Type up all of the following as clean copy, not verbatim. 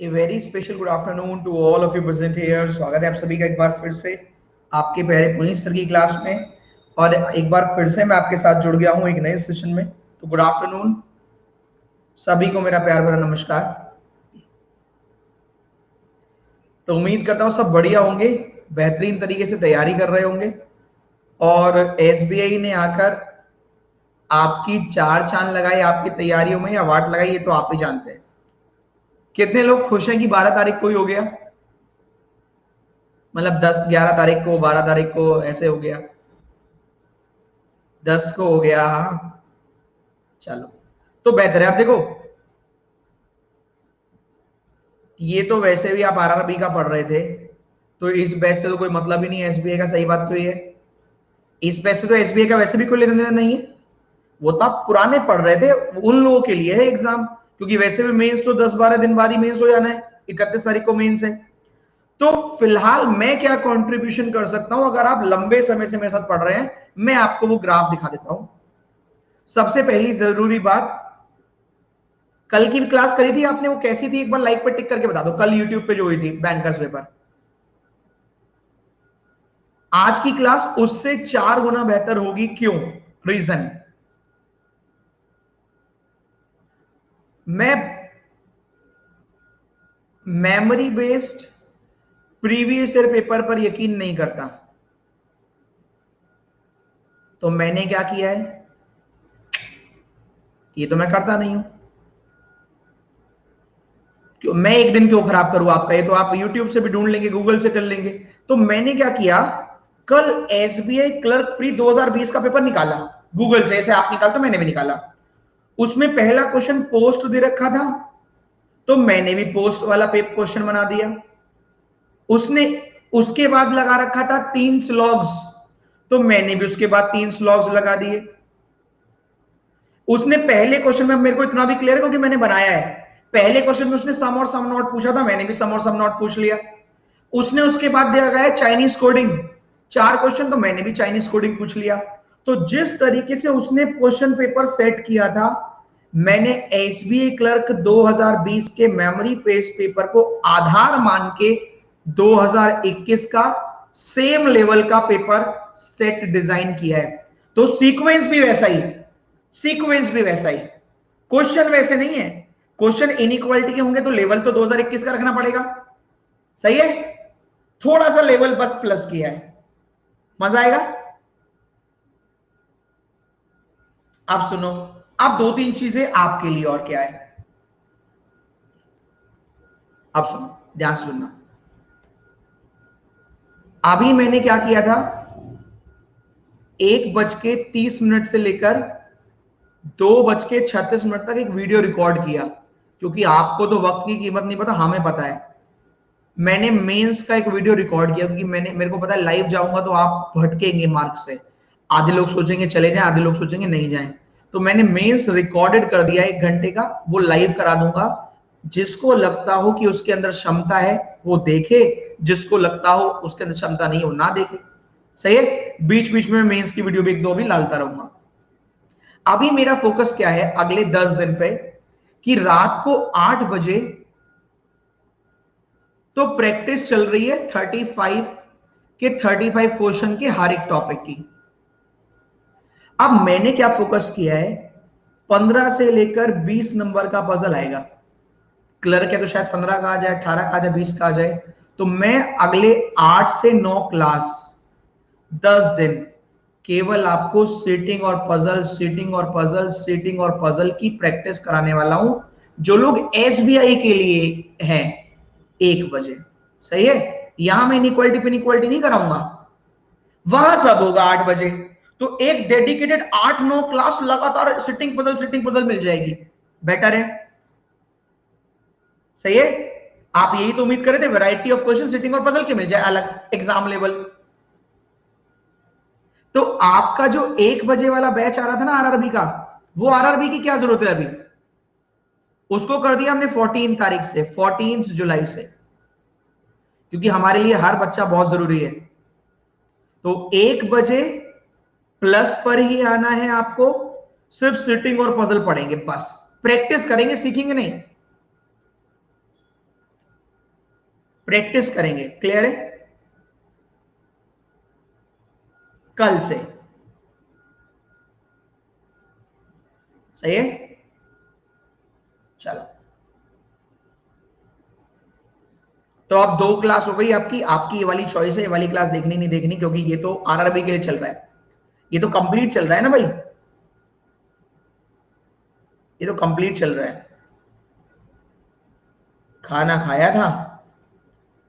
A very special good afternoon to all of you present here. स्वागत है आप सभी का एक बार फिर से आपके प्यारे पुनीत सर की क्लास में। और एक बार फिर से मैं आपके साथ जुड़ गया हूं एक नए सेशन में। तो गुड आफ्टरनून सभी को, मेरा प्यार भरा नमस्कार। तो उम्मीद करता हूं सब बढ़िया होंगे, बेहतरीन तरीके से तैयारी कर रहे होंगे। और एसबीआई ने आकर आपकी चार चांद लगाई आपकी तैयारियों में या वाट लगाई, ये तो आप ही जानते हैं। कितने लोग खुश हैं कि 12 तारीख को ही हो गया, मतलब 10-11 तारीख को, 12 तारीख को ऐसे हो गया, 10 को हो गया। हाँ चलो, तो बेहतर है। आप देखो, ये तो वैसे भी आप आरआरबी का पढ़ रहे थे, तो इस बैच से तो कोई मतलब ही नहीं है एसबीआई का। सही बात तो ये है, इस बैच से तो एसबीआई का वैसे भी कोई लेना देना नहीं है। वो तो आप पुराने पढ़ रहे थे, उन लोगों के लिए है एग्जाम, क्योंकि वैसे भी मेंस तो 10-12 दिन बाद ही मेंस हो जाना है। 31 तारीख को मेंस है। तो फिलहाल मैं क्या कंट्रीब्यूशन कर सकता हूं, अगर आप लंबे समय से मेरे साथ पढ़ रहे हैं, मैं आपको वो ग्राफ दिखा देता हूं। सबसे पहली जरूरी बात, कल की क्लास करी थी आपने, वो कैसी थी एक बार लाइक पे टिक करके बता दो। कल यूट्यूब पे जो हुई थी बैंकर्स पेपर, आज की क्लास उससे 4 गुना बेहतर होगी। क्यों? रीजन, मैं memory based previous year paper पर यकीन नहीं करता। तो मैंने क्या किया है, ये तो मैं करता नहीं हूं। क्यों मैं एक दिन क्यों खराब करूं आपका? ये तो आप यूट्यूब से भी ढूंढ लेंगे, गूगल से कर लेंगे। तो मैंने क्या किया, कल एसबीआई क्लर्क प्री 2020 का पेपर निकाला गूगल से। ऐसे आप निकालते, मैंने भी निकाला। उसमें पहला क्वेश्चन पोस्ट दे रखा था, तो मैंने भी पोस्ट वाला पेपर क्वेश्चन बना दिया। उसने उसके बाद लगा रखा था 3 स्लॉग्स, तो मैंने भी उसके बाद 3 स्लॉग्स लगा दिए। उसने पहले क्वेश्चन में, मेरे को इतना भी क्लियर है क्योंकि मैंने बनाया है, पहले क्वेश्चन में उसने सम और सम नॉट पूछा था, मैंने भी सम और सम नॉट पूछ लिया। उसने उसके बाद दिया गया है चाइनीज कोडिंग, 4 क्वेश्चन, तो मैंने भी चाइनीज कोडिंग पूछ लिया। तो जिस तरीके से उसने क्वेश्चन पेपर सेट किया था, मैंने एसबीआई क्लर्क 2020 के मेमोरी पेस्ट पेपर को आधार मान के 2021 का सेम लेवल का पेपर सेट डिजाइन किया है। तो सीक्वेंस भी वैसा ही, सीक्वेंस भी वैसा ही, क्वेश्चन वैसे नहीं है। क्वेश्चन इनइक्वालिटी के होंगे तो लेवल तो 2021 का रखना पड़ेगा, सही है। थोड़ा सा लेवल बस प्लस किया है, मजा आएगा। अब सुनो, अब 2-3 चीजें आपके लिए और क्या है, अब सुनो, ध्यान से सुनना। अभी मैंने क्या किया था, 1:30 से लेकर 2:36 तक एक वीडियो रिकॉर्ड किया, क्योंकि आपको तो वक्त की कीमत नहीं पता, हमें पता है। मैंने मेंस का एक वीडियो रिकॉर्ड किया, क्योंकि मेरे को पता है लाइव जाऊंगा तो आप भटकेंगे मार्ग से। आधे लोग सोचेंगे चले जाएं, आधे लोग सोचेंगे नहीं जाएं। तो मैंने मेंस रिकॉर्डेड कर दिया 1 घंटे का, वो लाइव करा दूंगा। जिसको लगता हो कि उसके अंदर क्षमता है वो देखे, जिसको लगता हो उसके अंदर क्षमता नहीं हो ना देखे, सही है। बीच बीच में मेंस की वीडियो भी 1-2 भी डालता रहूंगा। अभी मेरा फोकस क्या है अगले 10 दिन पे, कि रात को 8 बजे तो प्रैक्टिस चल रही है 35 क्वेश्चन के हर एक टॉपिक की। अब मैंने क्या फोकस किया है, 15 से लेकर 20 नंबर का पजल आएगा। क्लर्क है तो शायद 15 का आ जाए, 18 का आ जाए, 20 का आ जाए। तो मैं अगले 8 से 9 क्लास, 10 दिन केवल आपको सीटिंग और पजल, सीटिंग और पजल, सीटिंग और पजल की प्रैक्टिस कराने वाला हूं, जो लोग एसबीआई के लिए हैं। 1 बजे, सही है। यहां मैं इनइक्वालिटी पे इनइक्वालिटी नहीं कराऊंगा, वहां सब होगा 8 बजे। तो एक डेडिकेटेड 8-9 क्लास लगातार सिटिंग पजल मिल जाएगी, बेटर है, सही है। आप यही तो उम्मीद कर रहे थे, वैरायटी ऑफ क्वेश्चन सिटिंग और पजल के मिल जाए अलग एग्जाम लेवल। तो आपका जो 1 बजे वाला बैच आ रहा था ना आरआरबी का, वो आरआरबी की क्या जरूरत है अभी, उसको कर दिया हमने 14 तारीख से, 14 जुलाई से, क्योंकि हमारे लिए हर बच्चा बहुत जरूरी है। तो 1 बजे प्लस पर ही आना है आपको, सिर्फ सिटिंग और पजल पढ़ेंगे, बस प्रैक्टिस करेंगे, सीखेंगे नहीं। प्रैक्टिस करेंगे, क्लियर है? कल से, सही है? चलो, तो अब 2 क्लास हो गई आपकी। आपकी ये वाली चॉइस है, ये वाली क्लास देखनी नहीं देखनी, क्योंकि ये तो आरआरबी के लिए चल रहा है, ये तो कंप्लीट चल रहा है ना भाई, ये तो कंप्लीट चल रहा है। खाना खाया था,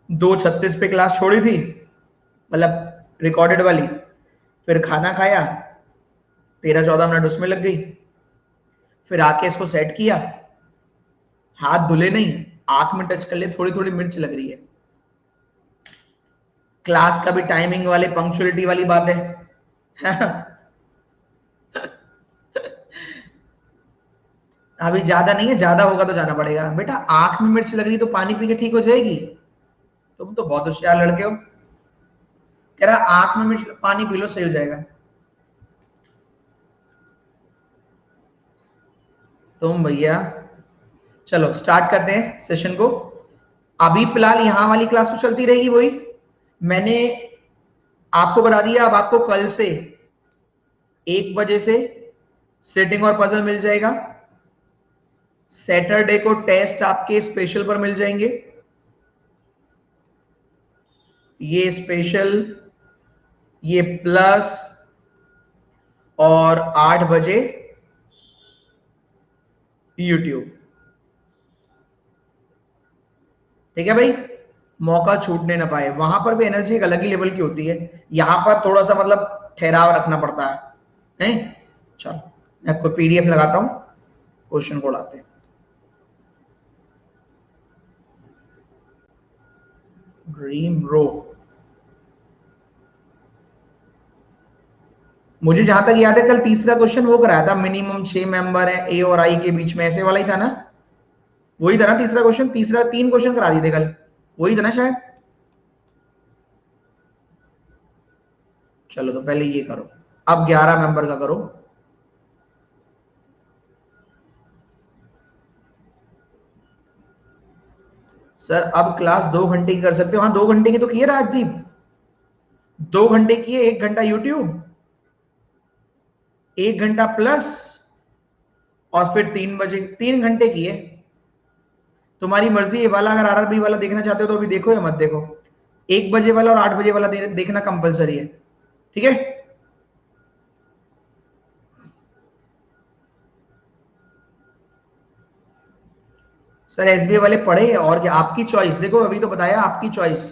2:36 पे क्लास छोड़ी थी, मतलब रिकॉर्डेड वाली, फिर खाना खाया, 13-14 मिनट उसमें लग गई, फिर आके इसको सेट किया, हाथ धुले नहीं, आंख में टच कर ले, थोड़ी थोड़ी मिर्च लग रही है। क्लास का भी टाइमिंग वाले पंक्चुअलिटी वाली बात है। अभी ज्यादा नहीं है, ज्यादा होगा तो जाना पड़ेगा। बेटा आंख में मिर्च लग रही तो पानी पी के ठीक हो जाएगी? तुम तो बहुत होशियार लड़के हो। कह रहा आंख में मिर्च, पानी पी लो सही हो जाएगा। तुम भैया, चलो स्टार्ट करते हैं सेशन को। अभी फिलहाल यहां वाली क्लास तो चलती रहेगी वही, मैंने आपको बता दिया। अब आपको कल से 1 बजे से सेटिंग और पजल मिल जाएगा। सैटरडे को टेस्ट आपके स्पेशल पर मिल जाएंगे, ये स्पेशल, ये प्लस, और 8 बजे यूट्यूब। ठीक है भाई, मौका छूटने ना पाए। वहां पर भी एनर्जी एक अलग ही लेवल की होती है, यहां पर थोड़ा सा मतलब ठहराव रखना पड़ता है। चलो मैं कोई पीडीएफ लगाता हूं, क्वेश्चन को उड़ाते हैं। ड्रीम रो, मुझे जहां तक याद है कल तीसरा क्वेश्चन वो कराया था, मिनिमम 6 मेंबर है ए और आई के बीच में, ऐसे वाला ही था ना? वही था ना तीसरा क्वेश्चन? तीसरा 3 क्वेश्चन करा दिए थे कल, वही था ना शायद? चलो तो पहले ये करो, अब 11 मेंबर का करो। सर अब क्लास 2 घंटे की कर सकते हो? हाँ 2 घंटे की तो किए राजदीप, 2 घंटे किए, 1 घंटा यूट्यूब, 1 घंटा प्लस, और फिर 3 बजे 3 घंटे किए। तुम्हारी मर्जी, ये वाला अगर आरआरबी वाला देखना चाहते हो तो अभी देखो या मत देखो। 1 बजे वाला और 8 बजे वाला देखना कंपलसरी है, ठीक है? सर एसबीआई वाले पढ़े और क्या, आपकी चॉइस, देखो अभी तो बताया आपकी चॉइस।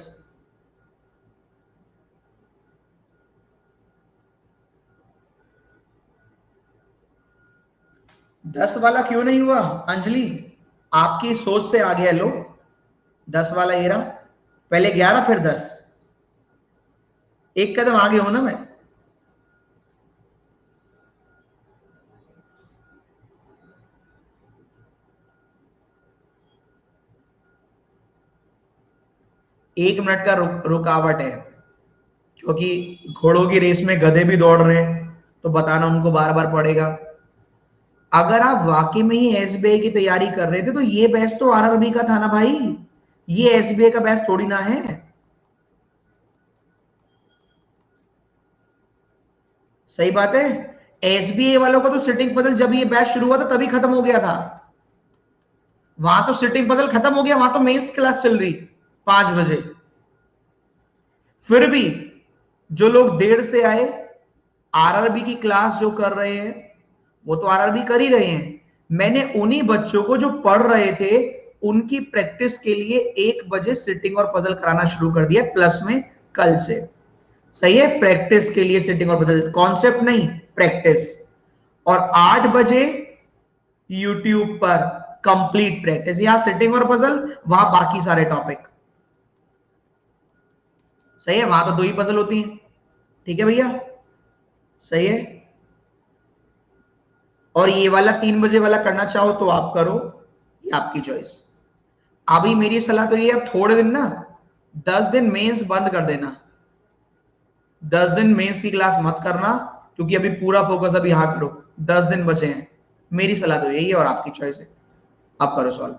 दस वाला क्यों नहीं हुआ अंजलि? आपकी सोच से आ गया लो, 10 वाला ये रहा, पहले 11 फिर 10, एक कदम आगे हूं ना मैं। एक मिनट का रुकावट है, क्योंकि घोड़ों की रेस में गधे भी दौड़ रहे हैं, तो बताना उनको बार बार पड़ेगा। अगर आप वाकई में ही एसबीआई की तैयारी कर रहे थे तो ये बैच तो आरआरबी का था ना भाई, ये एसबीआई का बैच थोड़ी ना है। सही बात है, एसबीआई वालों का तो सिटिंग पजल जब ये बैच शुरू हुआ था तभी खत्म हो गया था, वहां तो सिटिंग पजल खत्म हो गया, वहां तो मेंस क्लास चल रही 5 बजे। फिर भी जो लोग देर से आए, आरआरबी की क्लास जो कर रहे हैं वो तो आरआरबी कर ही रहे हैं। मैंने उन्हीं बच्चों को जो पढ़ रहे थे उनकी प्रैक्टिस के लिए 1 बजे सिटिंग और पजल कराना शुरू कर दिया प्लस में कल से। सही है, प्रैक्टिस के लिए सिटिंग और पजल, कॉन्सेप्ट नहीं, प्रैक्टिस। और 8 बजे यूट्यूब पर कंप्लीट प्रैक्टिस, यहां सिटिंग और पजल, वहां बाकी सारे टॉपिक। सही है, वहां तो 2 ही पजल होती हैं। ठीक है भैया, सही है। और ये वाला 3 बजे वाला करना चाहो तो आप करो, ये आपकी चॉइस। अभी मेरी सलाह तो ये, अब थोड़े दिन ना, 10 दिन मेंस बंद कर देना, 10 दिन मेंस की क्लास मत करना, क्योंकि अभी पूरा फोकस अभी यहां करो, 10 दिन बचे हैं। मेरी सलाह तो यही है, और आपकी चॉइस है, आप करो सॉल्व।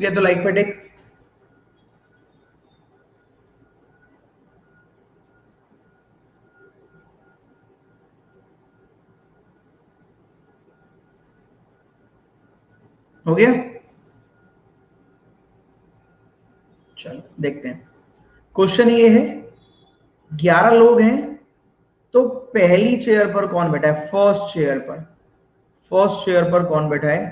किया तो लाइक पे टिक। हो गया? चलो देखते हैं। क्वेश्चन ये है, 11 लोग हैं तो पहली चेयर पर कौन बैठा है? फर्स्ट चेयर पर, फर्स्ट चेयर पर कौन बैठा है?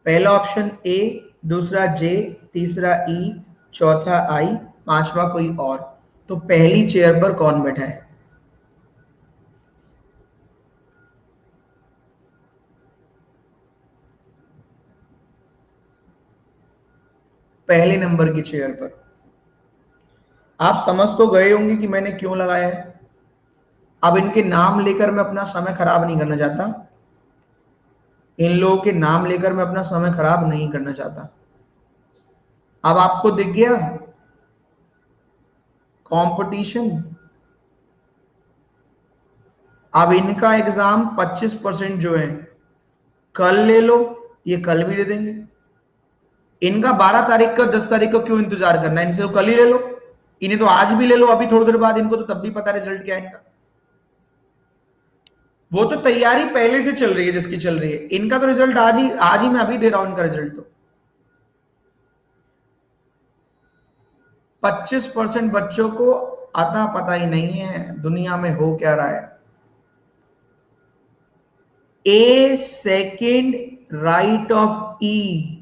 पहला ऑप्शन ए, दूसरा जे, तीसरा ई, चौथा आई, पांचवा कोई और। तो पहली चेयर पर कौन बैठा है? पहले नंबर की चेयर पर। आप समझ तो गए होंगे कि मैंने क्यों लगाया है। अब इनके नाम लेकर मैं अपना समय खराब नहीं करना चाहता, इन लोगों के नाम लेकर मैं अपना समय खराब नहीं करना चाहता। अब आपको दिख गया कंपटीशन। अब इनका एग्जाम 25% जो है कल ले लो, ये कल भी दे देंगे। इनका 12 तारीख का 10 तारीख को क्यों इंतजार करना है? इनसे तो कल ही ले लो, इन्हें तो आज भी ले लो, अभी थोड़ी देर बाद, इनको तो तब भी पता रिजल्ट क्या है इनका। वो तो तैयारी पहले से चल रही है जिसकी चल रही है, इनका तो रिजल्ट आज ही मैं अभी दे रहा हूं इनका रिजल्ट। तो 25% बच्चों को आता पता ही नहीं है दुनिया में हो क्या रहा है। A second right of E,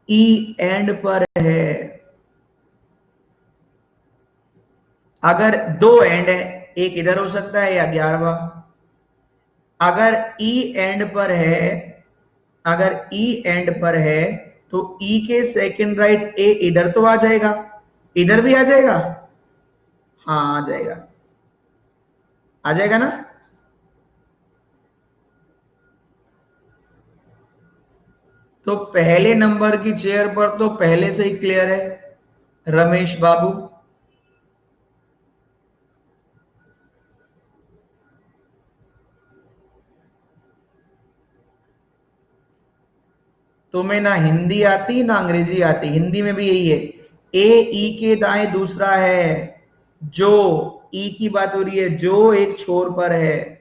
E end पर है। अगर दो एंड है, एक इधर हो सकता है या 11वां। अगर ई एंड पर है, अगर ई एंड पर है तो ई के सेकेंड राइट ए इधर तो आ जाएगा, इधर भी आ जाएगा। हाँ आ जाएगा, आ जाएगा ना। तो पहले नंबर की चेयर पर तो पहले से ही क्लियर है, रमेश बाबू। तुम्हें ना हिंदी आती ना अंग्रेजी आती, हिंदी में भी यही है। ए ई के दाएं दूसरा है, जो ई की बात हो रही है, जो एक छोर पर है।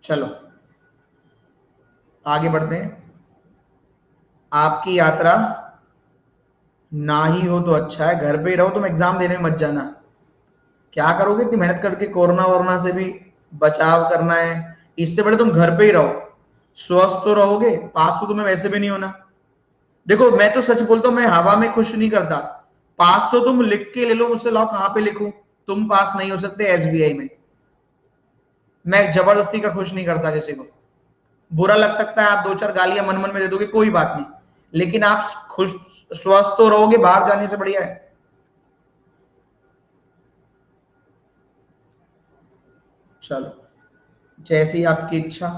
चलो आगे बढ़ते हैं। आपकी यात्रा ना ही हो तो अच्छा है, घर पे ही रहो, तुम एग्जाम देने में मत जाना। क्या करोगे इतनी मेहनत करके? कोरोना वोरोना से भी बचाव करना है, इससे बड़े तुम घर पे ही रहो, स्वस्थ तो रहोगे, पास तो तुम्हें वैसे भी नहीं होना। देखो मैं तो सच बोलता हूं, मैं हवा में खुश नहीं करता। पास तो तुम लिख के ले लो मुझसे, लाओ कहां पे लिखूं? तुम पास नहीं हो सकते एसबीआई में। मैं जबरदस्ती का खुश नहीं करता किसी को। बुरा लग सकता है, आप दो चार गालियां मन मन में दे दोगे, कोई बात नहीं, लेकिन आप खुश स्वस्थ तो रहोगे, बाहर जाने से बढ़िया है। चलो जैसी आपकी इच्छा,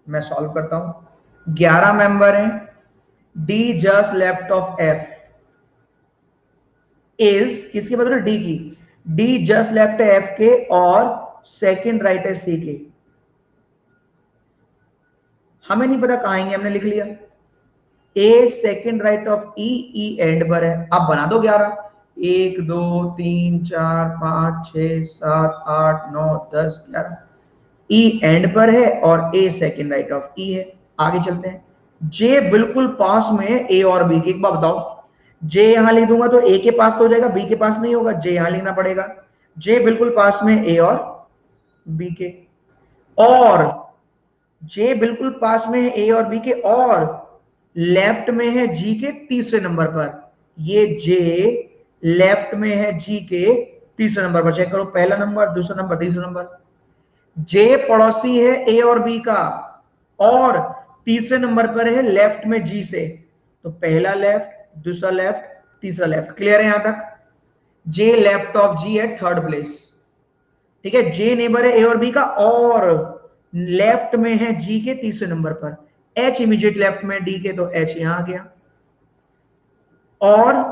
मैं सॉल्व करता हूं। 11 मेंबर हैं, D just left of F is, किसकी बात हो रही है? डी की। डी जस्ट लेफ्ट एफ के और सेकंड राइट है सी के। हमें नहीं पता कहां आएंगे, हमने लिख लिया। A second right of E, E end पर है। अब बना दो 11, 1 2 3 4 5 6 7 8 9 10 11। ई एंड पर है और ए सेकंड राइट ऑफ ई है। आगे चलते हैं। जे बिल्कुल पास में है ए और बी के। एक बात बताओ, जे यहां लिख दूंगा तो ए के पास तो हो जाएगा, बी के पास नहीं होगा, जे यहां लिखना पड़ेगा। जे बिल्कुल पास में ए और बी के, और जे बिल्कुल पास में है ए और बी के, और लेफ्ट में है जी के तीसरे नंबर पर। ये जे लेफ्ट में है जी के तीसरे नंबर पर। चेक करो, पहला नंबर, दूसरा नंबर, तीसरा नंबर। जे पड़ोसी है ए और बी का, और तीसरे नंबर पर है लेफ्ट में जी से। तो पहला लेफ्ट, दूसरा लेफ्ट, तीसरा लेफ्ट। क्लियर है यहां तक? जे लेफ्ट ऑफ जी है थर्ड प्लेस। ठीक है, जे नेबर है ए और बी का, और लेफ्ट में है जी के तीसरे नंबर पर। एच इमीडिएट लेफ्ट में डी के, तो एच यहां आ गया। और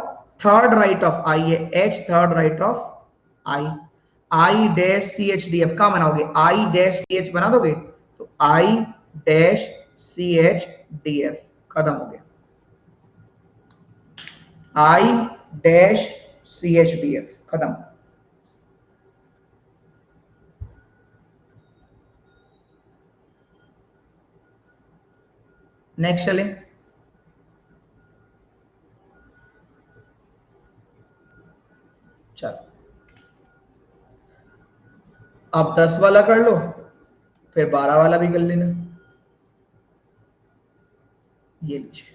थर्ड राइट ऑफ आई है, H third right of I. I dash C H D F कहां बनाओगे, आई डैश सी एच बना दोगे, तो I dash C H D F खत्म हो गया, I dash C H D F खत्म। नेक्स्ट चले, चलो अब 10 वाला कर लो, फिर 12 वाला भी कर लेना, ये लीजिए।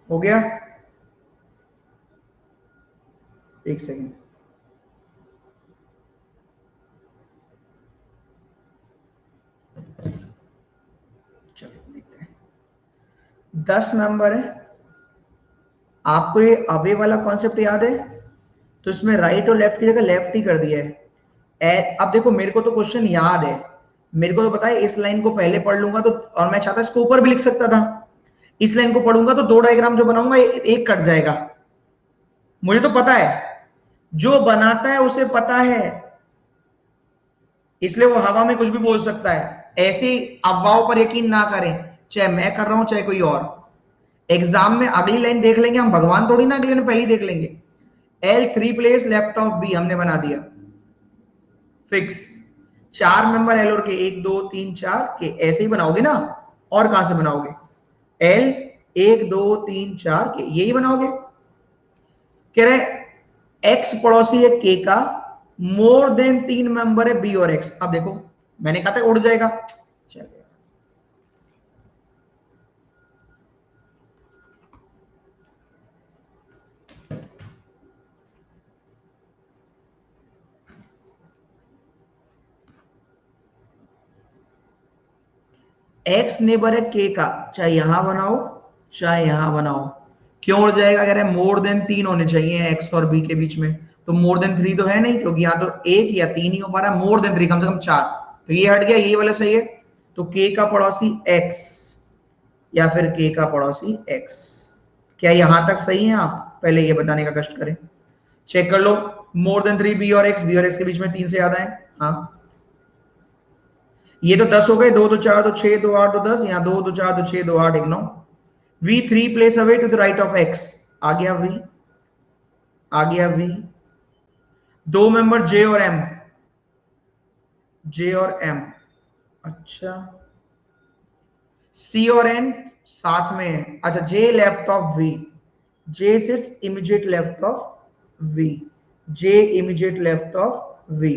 हो गया, एक सेकेंड, चलो देखते हैं। 10 मेंबर है, आपको ये अवे वाला कॉन्सेप्ट याद है, तो इसमें राइट और लेफ्ट की जगह लेफ्ट ही कर दिया है। अब देखो मेरे को तो क्वेश्चन याद है, मेरे को तो पता है इस लाइन को पहले पढ़ लूंगा तो, और मैं चाहता इसको ऊपर भी लिख सकता था, इस लाइन को पढ़ूंगा तो दो डायग्राम जो बनाऊंगा एक कट जाएगा, मुझे तो पता है, जो बनाता है उसे पता है, इसलिए वो हवा में कुछ भी बोल सकता है। ऐसी अफवाहों पर यकीन ना करें, चाहे मैं कर रहा हूं चाहे कोई और। एग्जाम में अगली लाइन देख लेंगे हम, भगवान थोड़ी ना अगली लाइन पहले ही देख लेंगे। L 3 place left of B हमने बना दिया फिक्स। 4 मेंबर एल और के, 1 2 3 4 के, ऐसे ही बनाओगे ना, और कहां से बनाओगे, एल 1 2 3 4 के, यही बनाओगे। कह रहे एक्स पड़ोसी है के का, मोर देन 3 मेंबर है बी और एक्स। अब देखो मैंने कहा था उड़ जाएगा, चलिए एक्स नेबर है के का, चाहे यहां बनाओ चाहे यहां बनाओ, क्यों उड़ जाएगा? कह रहे हैं मोर देन 3 होने चाहिए एक्स और बी के बीच में, तो मोर देन 3 तो है नहीं, क्योंकि यहाँ तो 1 या 3 ही हो पा रहा है, मोर देन 3 कम से कम 4, तो ये हट गया, ये वाला सही है। तो के का पड़ोसी एक्स या फिर के का पड़ोसी एक्स, क्या यहां तक सही है? आप पहले ये बताने का कष्ट करें, चेक कर लो। मोर देन 3 बी और एक्स के बीच में 3 से ज्यादा है, हाँ। ये तो 10 हो गए, 2 2 4 2 6 2 8 2 10, यहाँ 2 2 4 2 6 2 8 1 9। V 3 place away to the right of X, आ गया वी, आ गया वी। दो मेंबर जे और एम, जे और एम, अच्छा। सी और एन साथ में है, अच्छा। J left of V, J sits immediate left of V, J immediate left of V.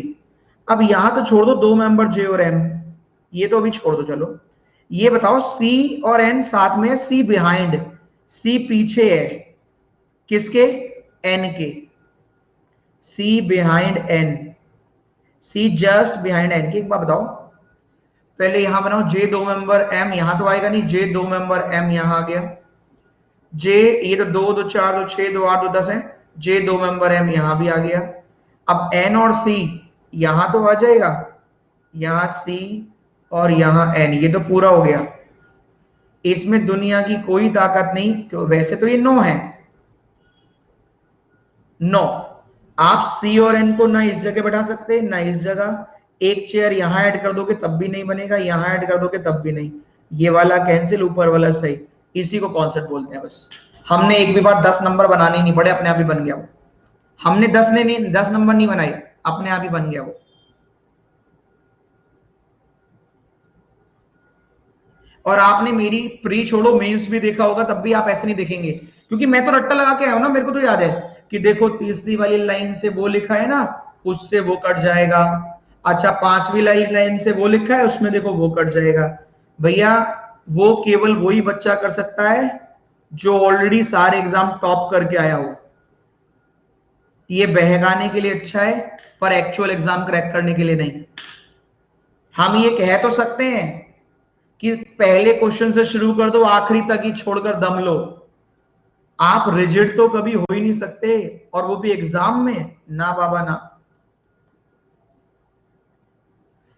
अब यहां तो छोड़ दो दो मेंबर जे और एम, ये तो अभी छोड़ दो, चलो। ये बताओ सी और एन साथ में है, सी बिहाइंड, सी पीछे है किसके? एन के, सी बिहाइंड एन, सी जस्ट बिहाइंड एन की। एक बात बताओ, पहले यहां बनाओ जे दो मेंबर एम, यहां तो आएगा नहीं, जे दो मेंबर एम यहां आ गया, जे ये तो 2 2 4 2 6 2 8 2 10 है, जे दो मेंबर एम यहां भी आ गया। अब एन और सी यहां तो आ जाएगा, यहां सी और यहां एन, ये तो पूरा हो गया। इसमें दुनिया की कोई ताकत नहीं, वैसे तो ये 9 है, 9। आप सी और एन को ना इस जगह बैठा सकते ना इस जगह, एक चेयर यहां ऐड कर दोगे तब भी नहीं बनेगा, यहां ऐड कर दोगे तब भी नहीं, ये वाला कैंसिल, ऊपर वाला सही। इसी को कॉन्सेप्ट बोलते हैं बस। हमने एक भी बार 10 नंबर बनाने ही नहीं पड़े, अपने आप ही बन गया वो। हमने 10 ने नहीं, 10 नंबर नहीं बनाए, अपने आप ही बन गया वो। और आपने मेरी प्री छोड़ो मेंस भी देखा होगा, तब भी आप ऐसे नहीं देखेंगे, क्योंकि मैं तो रट्टा लगा के आया हूं ना, मेरे को तो याद है कि देखो तीसरी वाली लाइन से वो लिखा है ना, उससे वो कट जाएगा। अच्छा, पांचवी लाइन से वो लिखा है, उसमें देखो वो कट जाएगा। भैया वो केवल वही बच्चा कर सकता है जो ऑलरेडी सारे एग्जाम टॉप करके आया हो। ये बहकाने के लिए अच्छा है, पर एक्चुअल एग्जाम क्रैक करने के लिए नहीं। हम ये कह तो सकते हैं कि पहले क्वेश्चन से शुरू कर दो, आखिरी तक ही छोड़कर दम लो। आप रिजिड तो कभी हो ही नहीं सकते, और वो भी एग्जाम में, ना बाबा ना।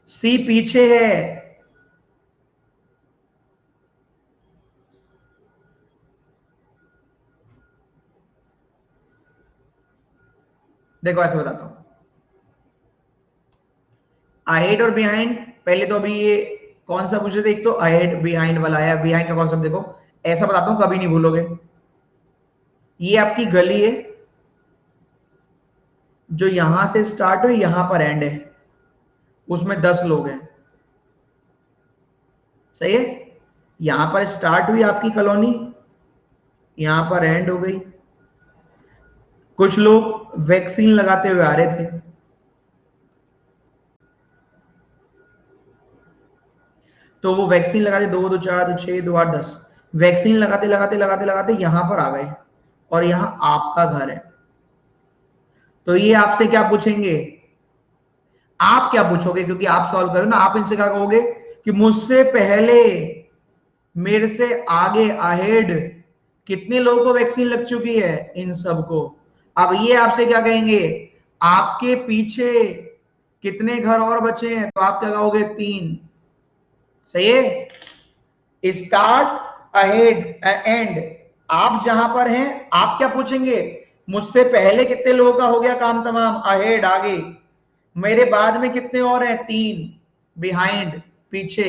सी पीछे है, देखो ऐसे बताता हूं, अहेड और बिहाइंड। पहले तो अभी ये कौन सा पूछ रहे थे, एक तो अहेड बिहाइंड वाला है, बिहाइंड का कॉन्सेप्ट देखो, ऐसा बताता हूं कभी नहीं भूलोगे। ये आपकी गली है, जो यहां से स्टार्ट हुई यहां पर एंड है, उसमें 10 लोग हैं, सही है। यहां पर स्टार्ट हुई आपकी कॉलोनी, यहां पर एंड हो गई। कुछ लोग वैक्सीन लगाते हुए आ रहे थे, तो वो वैक्सीन लगाते 2 2 4 2 6 2 8 10, वैक्सीन लगाते लगाते लगाते लगाते यहां पर आ गए, और यहां आपका घर है। तो ये आपसे क्या पूछेंगे? आप क्या पूछोगे, क्योंकि आप सॉल्व करो ना, आप इनसे क्या कहोगे कि मुझसे पहले, मेरे से आगे, अहेड, कितने लोगों को वैक्सीन लग चुकी है? इन सबको। अब ये आपसे क्या कहेंगे, आपके पीछे कितने घर और बचे हैं? तो आप क्या कहोगे? 3, सही है। स्टार्ट, अहेड, एंड, आप जहां पर हैं आप क्या पूछेंगे? मुझसे पहले कितने लोगों का हो गया काम तमाम? अहेड, आगे। मेरे बाद में कितने और हैं? 3, बिहाइंड, पीछे,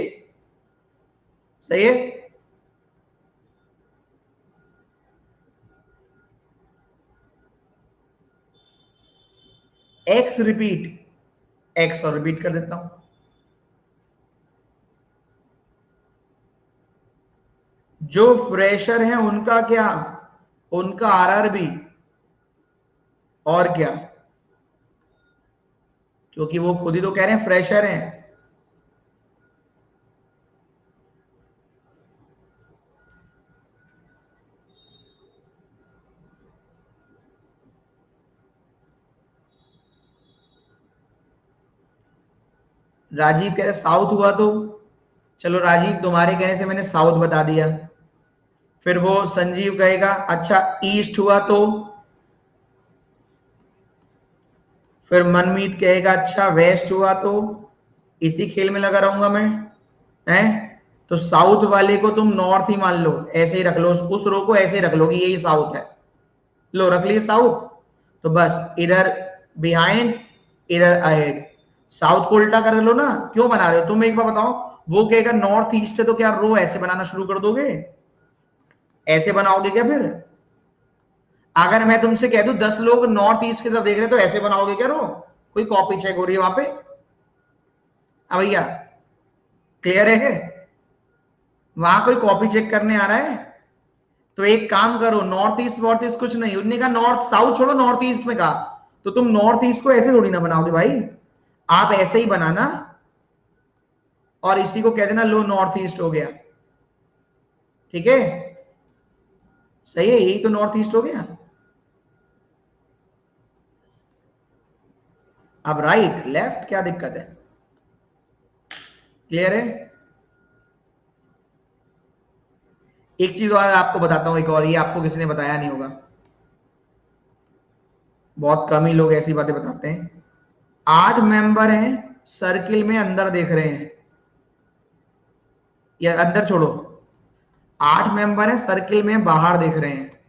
सही है। एक्स रिपीट, एक्स और रिपीट कर देता हूं, जो फ्रेशर हैं उनका क्या? उनका आरआरबी, और क्या, क्योंकि वो खुद ही तो कह रहे हैं फ्रेशर हैं। राजीव कह रहे साउथ हुआ तो चलो राजीव, तुम्हारे कहने से मैंने साउथ बता दिया। फिर वो संजीव कहेगा अच्छा ईस्ट हुआ तो। फिर मनमीत कहेगा अच्छा वेस्ट हुआ तो। इसी खेल में लगा रहूंगा मैं, हैं? तो साउथ वाले को तुम नॉर्थ ही मान लो, ऐसे ही रख लो, उस रो को ऐसे ही रख लो कि यही साउथ है। लो रख ली साउथ। तो बस इधर बिहाइंड, इधर अहेड। साउथ को उल्टा कर लो ना, क्यों बना रहे हो तुम, एक बार बताओ। वो कहेगा नॉर्थ ईस्ट है तो क्या रो ऐसे बनाना शुरू कर दोगे? ऐसे बनाओगे क्या फिर? अगर मैं तुमसे कह दूं 10 लोग नॉर्थ ईस्ट की तरफ देख रहे हैं तो ऐसे बनाओगे क्या रो? कोई कॉपी चेक हो रही है वहां पे? हाँ भैया, क्लियर है? वहां कोई कॉपी चेक करने आ रहा है? तो एक काम करो, नॉर्थ ईस्ट कुछ नहीं, उन्होंने कहा नॉर्थ साउथ छोड़ो, नॉर्थ ईस्ट में कहा। तो तुम नॉर्थ ईस्ट को ऐसे थोड़ी ना बनाओगे भाई, आप ऐसे ही बनाना और इसी को कह देना लो नॉर्थ ईस्ट हो गया। ठीक है, सही है, यही तो नॉर्थ ईस्ट हो गया। अब राइट लेफ्ट क्या दिक्कत है? क्लियर है? एक चीज और आपको बताता हूं, एक और, ये आपको किसी ने बताया नहीं होगा, बहुत कम ही लोग ऐसी बातें बताते हैं। 8 मेंबर हैं, सर्किल में अंदर देख रहे हैं, या अंदर छोड़ो, 8 मेंबर हैं सर्किल में बाहर देख रहे हैं,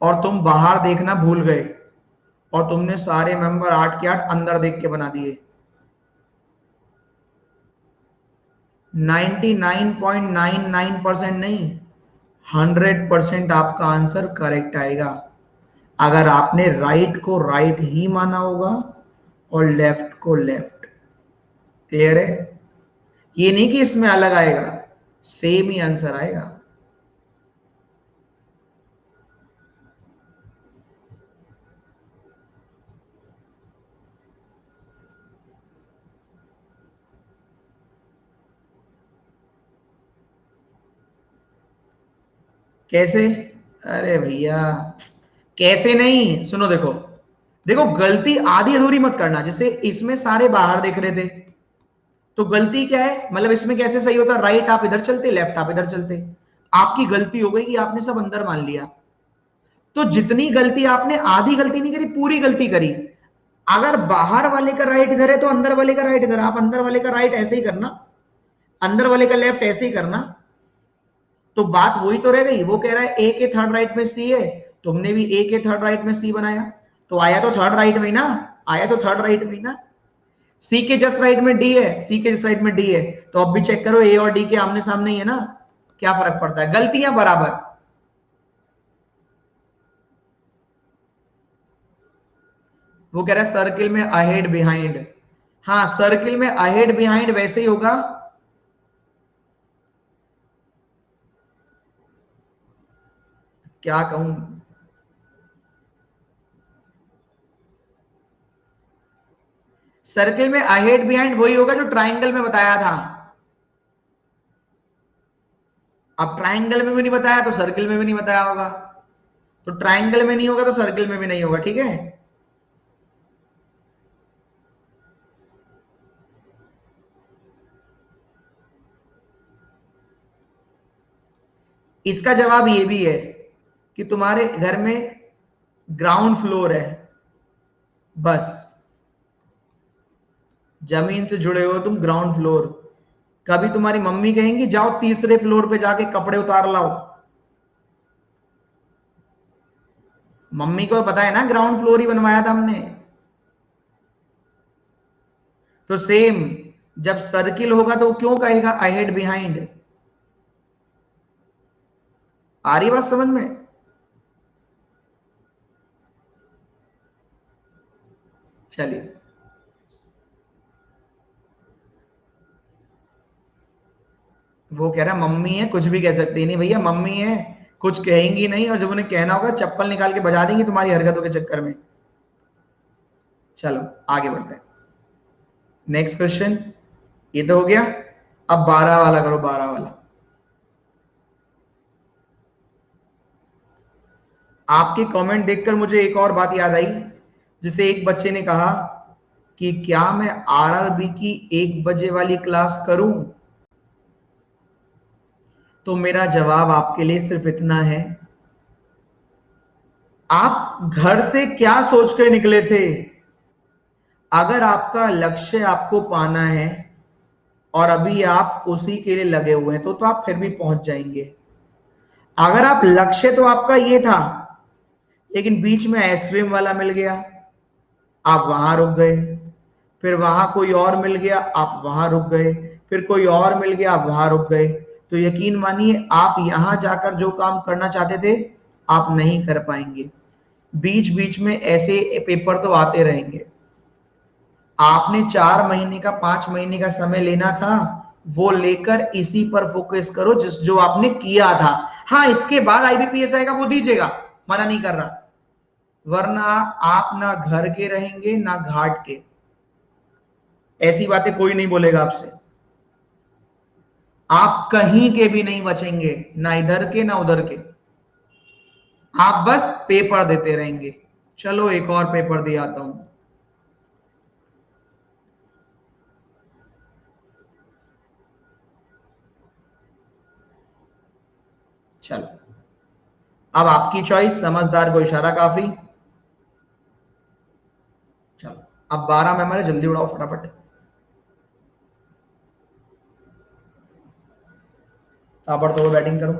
और तुम बाहर देखना भूल गए और तुमने सारे मेंबर 8 के 8 अंदर देख के बना दिए। 99.99% नहीं, 100% आपका आंसर करेक्ट आएगा, अगर आपने राइट को राइट ही माना होगा और लेफ्ट को लेफ्ट। क्लियर है? ये नहीं कि इसमें अलग आएगा, सेम ही आंसर आएगा। कैसे? अरे भैया, कैसे नहीं, सुनो देखो, देखो गलती आधी अधूरी मत करना, जैसे इसमें सारे बाहर देख रहे थे, तो गलती क्या है, मतलब इसमें कैसे सही होता, राइट आप इधर चलते, लेफ्ट आप इधर चलते। आपकी गलती हो गई कि आपने सब अंदर मान लिया। तो जितनी गलती आपने, आधी गलती नहीं करी, पूरी गलती करी। अगर बाहर वाले का राइट इधर है तो अंदर वाले का राइट इधर, आप अंदर वाले का राइट ऐसे ही करना, अंदर वाले का लेफ्ट ऐसे ही करना। तो बात वही तो रह गई, वो कह रहा है ए के थर्ड राइट में सी है, तुमने भी ए के थर्ड राइट में सी बनाया, तो आया तो थर्ड राइट में ही ना, आया तो थर्ड राइट में ही ना। सी के जस्ट राइट में डी है, सी के जस्ट राइट में डी है, तो अब भी चेक करो ए और डी के आमने सामने ही है ना, क्या फर्क पड़ता है, गलतियां बराबर। वो कह रहा है सर्किल में अहेड बिहाइंड, हाँ सर्किल में अहेड बिहाइंड वैसे ही होगा। क्या कहूं, सर्किल में अहेड बिहाइंड वही होगा जो ट्राइंगल में बताया था। अब ट्राइंगल में भी नहीं बताया तो सर्किल में भी नहीं बताया होगा, तो ट्राइंगल में नहीं होगा तो सर्किल में भी नहीं होगा। ठीक है, इसका जवाब ये भी है कि तुम्हारे घर में ग्राउंड फ्लोर है, बस जमीन से जुड़े हो तुम, ग्राउंड फ्लोर। कभी तुम्हारी मम्मी कहेंगी जाओ तीसरे फ्लोर पे जाके कपड़े उतार लाओ? मम्मी को पता है ना ग्राउंड फ्लोर ही बनवाया था हमने। तो सेम, जब सर्किल होगा तो क्यों कहेगा अहेड बिहाइंड? आ रही बात समझ में? चलिए, वो कह रहा मम्मी है कुछ भी कह सकती नहीं भैया, मम्मी है कुछ कहेंगी नहीं, और जब उन्हें कहना होगा चप्पल निकाल के बजा देंगी तुम्हारी हरकतों के चक्कर में। चलो आगे बढ़ते हैं, नेक्स्ट क्वेश्चन। ये तो हो गया, अब 12 वाला करो, 12 वाला। आपके कमेंट देखकर मुझे एक और बात याद आई, जिसे एक बच्चे ने कहा कि क्या मैं आरआरबी की 1 बजे वाली क्लास करूं? तो मेरा जवाब आपके लिए सिर्फ इतना है, आप घर से क्या सोच कर निकले थे? अगर आपका लक्ष्य आपको पाना है और अभी आप उसी के लिए लगे हुए हैं तो आप फिर भी पहुंच जाएंगे। अगर आप लक्ष्य तो आपका ये था लेकिन बीच में आइसक्रीम वाला मिल गया, आप वहां रुक गए, फिर वहां कोई और मिल गया, आप वहां रुक गए, फिर कोई और मिल गया, आप वहां रुक गए, तो यकीन मानिए आप यहां जाकर जो काम करना चाहते थे आप नहीं कर पाएंगे। बीच बीच में ऐसे पेपर तो आते रहेंगे। आपने 4 महीने का 5 महीने का समय लेना था, वो लेकर इसी पर फोकस करो जिस जो आपने किया था। हाँ, इसके बाद आईबीपीएस आएगा वो दीजिएगा, मना नहीं कर रहा, वरना आप ना घर के रहेंगे ना घाट के। ऐसी बातें कोई नहीं बोलेगा आपसे, आप कहीं के भी नहीं बचेंगे, ना इधर के ना उधर के। आप बस पेपर देते रहेंगे। चलो एक और पेपर दे आता हूं। चलो, अब आपकी चॉइस, समझदार को इशारा काफी। चलो, अब 12 में हमारे, जल्दी उड़ाओ फटाफट। ताबड़तोड़ बैटिंग करो।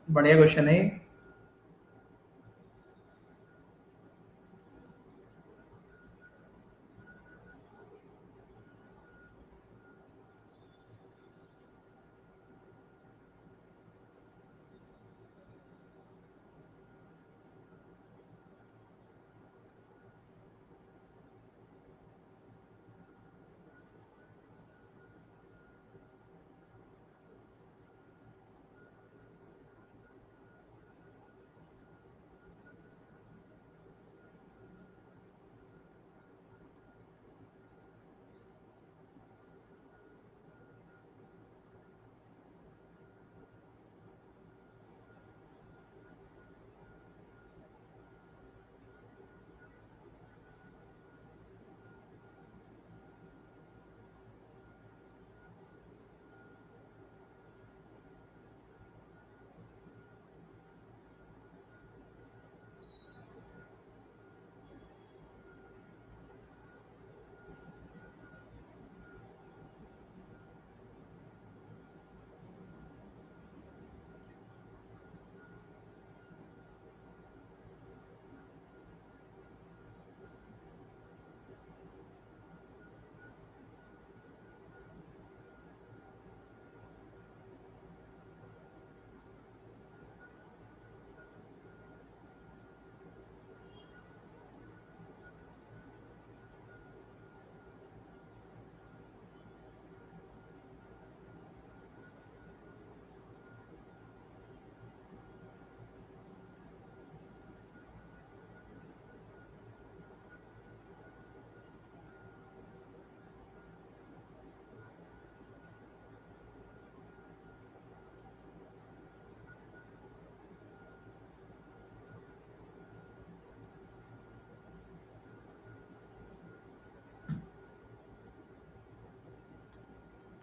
बढ़िया क्वेश्चन है ये।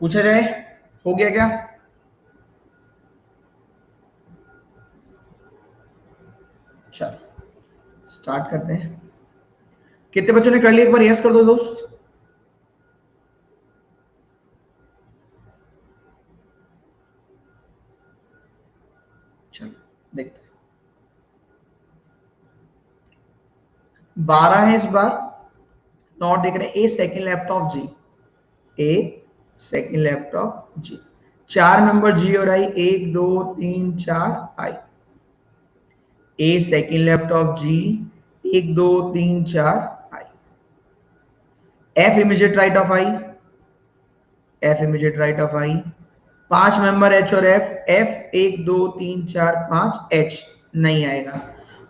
पूछा जाए, हो गया क्या? चलो स्टार्ट करते हैं। कितने बच्चों ने कर लिया, एक बार यस कर दो दोस्त। चलो देखते हैं। 12 है इस बार। नॉट देख रहे हैं। A second left of G, A second left of G. 4 member G और I, 1 2 3 4 I. A second left of G, 1 2 3 4 I. F immediate right of I, F immediate right of I. 5 member H और F, F 1 2 3 4 5 H नहीं आएगा।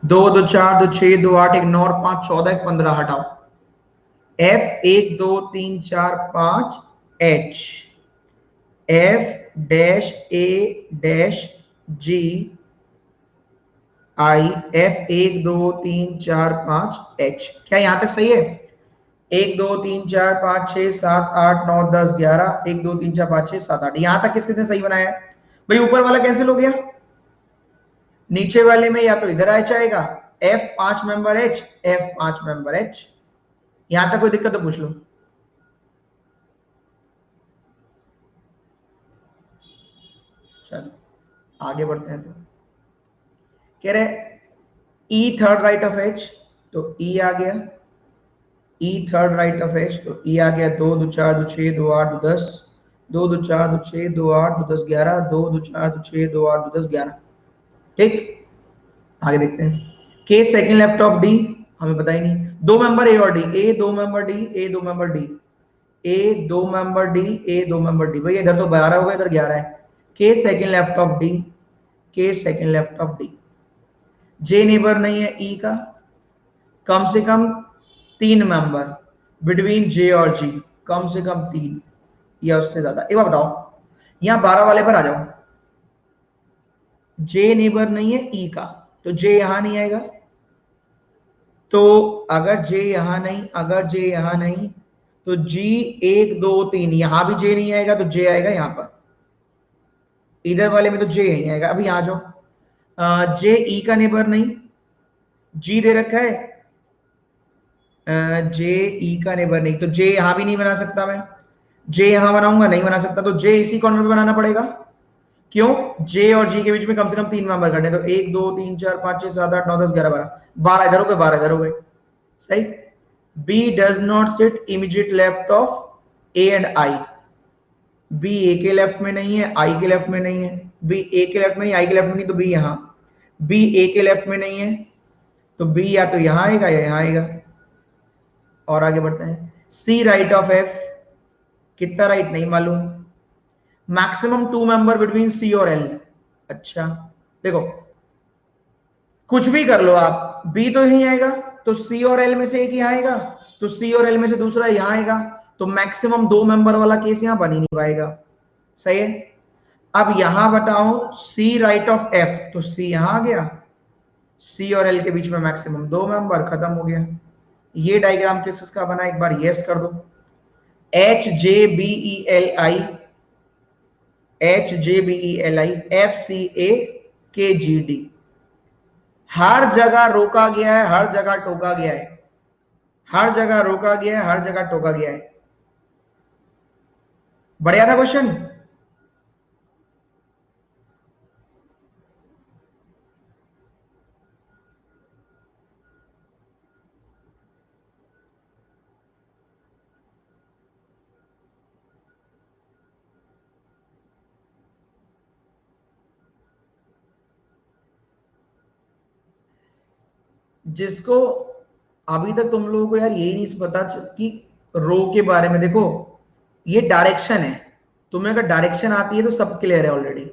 2 2 4 2 6 2 8 1 9 और 5 14 1 15 हटाओ। F 1 2 3 4 5 H, F dash ए dash जी आई, F 1 2 3 4 5 H. क्या यहां तक सही है? 1 2 3 4 5 6 7 8 9 10 11, 1 2 3 4 5 6 7 8। यहां तक किस किसने सही बनाया है भाई? ऊपर वाला कैंसिल हो गया, नीचे वाले में या तो इधर एच आएगा, F 5 member H, F 5 member H. यहां तक कोई दिक्कत तो पूछ लो। चलो आगे बढ़ते हैं। तो कह रहे ई थर्ड राइट ऑफ एच, तो ई आ गया। ई थर्ड राइट ऑफ एच, तो ई आ गया। 2 2 4 2 6 2 8 2 10, 2 2 4 2 6 2 8 2 10 11, 2 2 4 2 6 2 8 2 10 11। ठीक, आगे देखते हैं। के सेकंड लेफ्ट ऑफ डी, हमें पता ही नहीं। 2 मेंबर ए और डी, ए 2 मेंबर डी, ए 2 मेंबर डी, ए 2 मेंबर डी, ए 2 मेंबर डी। भाई इधर तो 12 हो गया, इधर 11 है। के सेकंड लेफ्ट ऑफ डी, के second left of D. J neighbour नहीं है ई का, कम से कम 3 मेंबर बिटवीन जे और जी, कम से कम 3 या उससे ज्यादा। एक बार बताओ, यहां 12 वाले पर आ जाओ। जे नेबर नहीं है ई का, तो जे यहां नहीं आएगा। तो अगर जे यहां नहीं, अगर जे यहां नहीं, तो जी 1 2 3, यहां भी जे नहीं आएगा, तो जे आएगा यहां पर। इधर वाले में तो जे नहीं आएगा। अभी यहां जाओ, जे ई का नेबर नहीं, जी दे रखा है, जे ई का नेबर नहीं, तो जे यहां भी नहीं बना सकता मैं। जे यहां बनाऊंगा, नहीं बना सकता, तो जे इसी कॉर्नर पे बनाना पड़ेगा। क्यों? जे और जी के बीच में कम से कम 3 मेंबर करने, तो 1 2 3 4 5 6 7 8 9 10 11 12, 12 इधर हो गए, 12 इधर हो गए। सही। B does not sit immediate left of A and I. B A के लेफ्ट में नहीं है, आई के लेफ्ट में नहीं है। बी ए के लेफ्ट में नहीं, आई के लेफ्ट में नहीं, तो बी यहां। बी ए के लेफ्ट में नहीं है, तो बी या तो यहां आएगा या यहां आएगा। और आगे बढ़ते हैं। सी राइट ऑफ एफ, कितना राइट नहीं मालूम। मैक्सिमम 2 मेंबर बिटवीन सी और एल। अच्छा देखो, कुछ भी कर लो आप, बी तो यही आएगा, तो सी और एल में से एक यहाँ आएगा, तो सी और एल में से दूसरा यहाँ आएगा। तो मैक्सिमम 2 मेंबर वाला केस यहाँ बन ही नहीं पाएगा। सही है। अब यहां बताओ सी राइट ऑफ एफ, तो सी यहां आ गया। सी और एल के बीच में मैक्सिमम 2 मेंबर, खत्म हो गया। ये डायग्राम किसका बना, एक बार यस कर दो। H J B E L I, H J B E L I, F C A K G D. हर जगह रोका गया है, हर जगह टोका गया है, हर जगह रोका गया है, हर जगह टोका गया है। बढ़िया था क्वेश्चन। जिसको अभी तक तुम लोगों को यार यही नहीं पता कि रो के बारे में, देखो ये डायरेक्शन है। तुम्हें अगर डायरेक्शन आती है तो सब क्लियर है ऑलरेडी।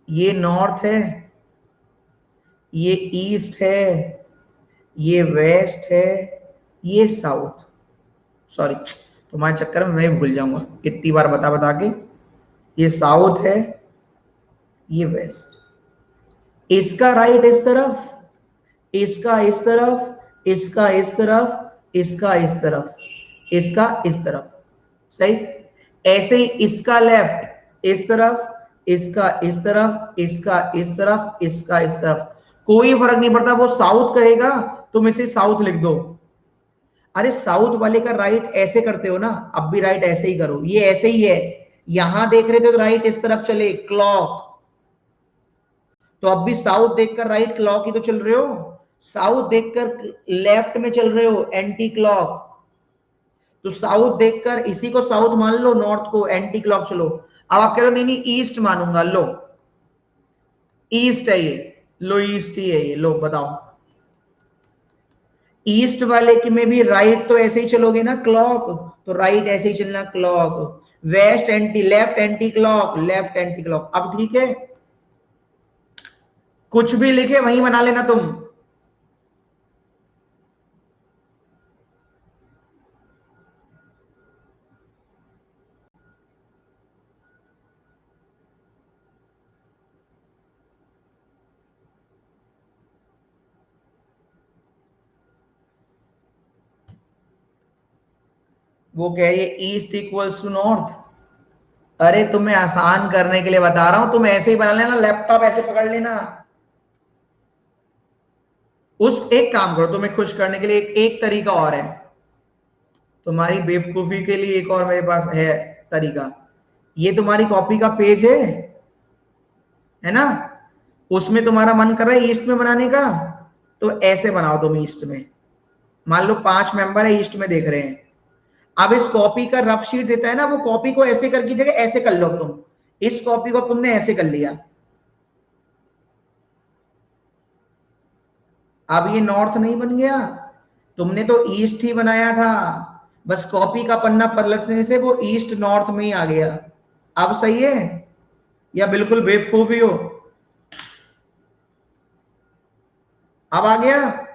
ये नॉर्थ है, ये ईस्ट है, ये वेस्ट है, ये साउथ। सॉरी, तुम्हारे चक्कर में मैं भूल जाऊंगा कितनी बार बता बता के। ये साउथ है, ये वेस्ट। इसका राइट इस तरफ, इसका इस तरफ, इसका इस तरफ, इसका इस तरफ, इसका इस तरफ। सही। ऐसे ही इसका लेफ्ट इस तरफ, इसका इस तरफ, इसका इस तरफ, इसका इस तरफ, कोई फर्क नहीं पड़ता। वो साउथ कहेगा तुम इसे साउथ लिख दो। अरे साउथ वाले का राइट ऐसे करते हो ना, अब भी राइट ऐसे ही करो, ये ऐसे ही है। यहां देख रहे थे तो राइट इस तरफ चले क्लॉक, तो अब भी साउथ देखकर राइट क्लॉक ही तो चल रहे हो। साउथ देखकर लेफ्ट में चल रहे हो एंटी क्लॉक। तो साउथ देखकर इसी को साउथ मान लो, नॉर्थ को एंटी क्लॉक चलो। अब आप कह लो नहीं नहीं ईस्ट मानूंगा, लो ईस्ट है ये, लो ईस्ट ही है ये, लो बताओ। ईस्ट वाले की में भी राइट तो ऐसे ही चलोगे ना क्लॉक, तो राइट ऐसे ही चलना clock. West anti, left anti clock, left anti clock. अब ठीक है, कुछ भी लिखे वहीं बना लेना तुम। वो कह रही है ईस्ट इक्वल्स टू नॉर्थ। अरे तुम्हें आसान करने के लिए बता रहा हूं, तुम ऐसे ही बना लेना, लैपटॉप ऐसे पकड़ लेना। उस एक काम करो, तुम्हें खुश करने के लिए एक तरीका और है। तुम्हारी बेवकूफी के लिए एक और मेरे पास है तरीका। ये तुम्हारी कॉपी का पेज है ना, उसमें तुम्हारा मन कर रहा है ईस्ट में बनाने का, तो ऐसे बनाओ तुम ईस्ट में। मान लो 5 मेंबर है ईस्ट में देख रहे हैं। अब इस कॉपी का रफ शीट देता है ना, वो कॉपी को ऐसे करके जगह ऐसे कर लो तुम। इस कॉपी को तुमने ऐसे कर लिया। अब ये नॉर्थ नहीं बन गया, तुमने तो ईस्ट ही बनाया था, बस कॉपी का पन्ना पलटने से वो ईस्ट नॉर्थ में ही आ गया। अब सही है या बिल्कुल बेवकूफी हो? अब आ गया।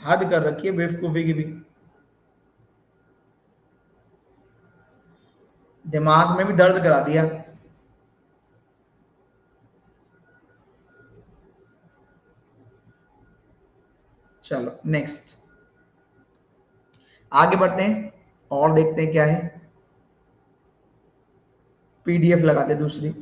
हद कर रखी है बेवकूफी की भी, दिमाग में भी दर्द करा दिया। चलो नेक्स्ट, आगे बढ़ते हैं और देखते हैं क्या है। पीडीएफ लगाते हैं दूसरी।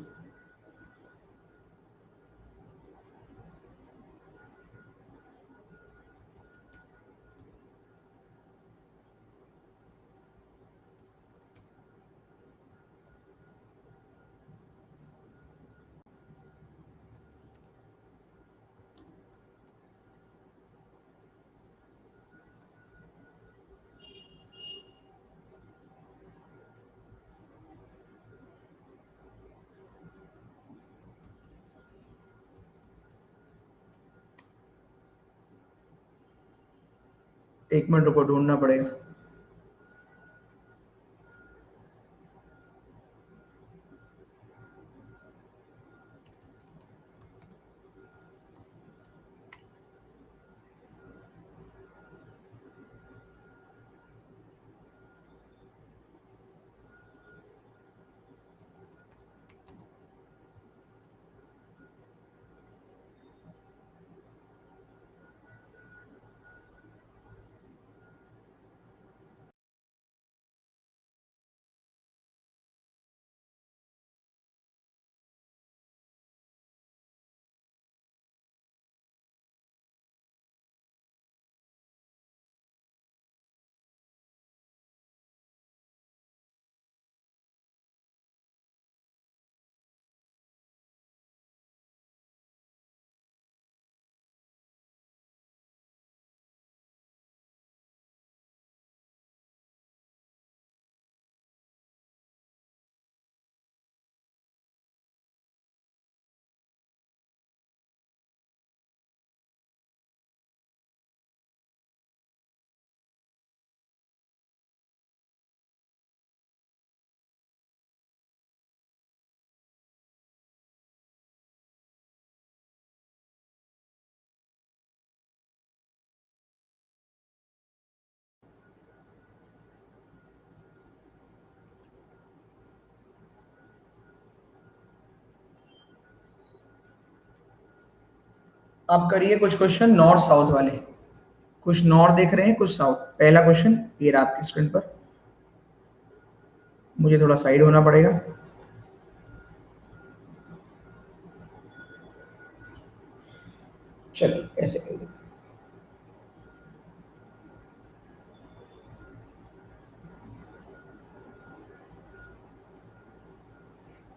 एक मिनट रुको, ढूंढना पड़ेगा। अब करिए कुछ क्वेश्चन नॉर्थ साउथ वाले। कुछ नॉर्थ देख रहे हैं, कुछ साउथ। पहला क्वेश्चन ये रहा आपकी स्क्रीन पर, मुझे थोड़ा साइड होना पड़ेगा। चलिए ऐसे कर देते हैं।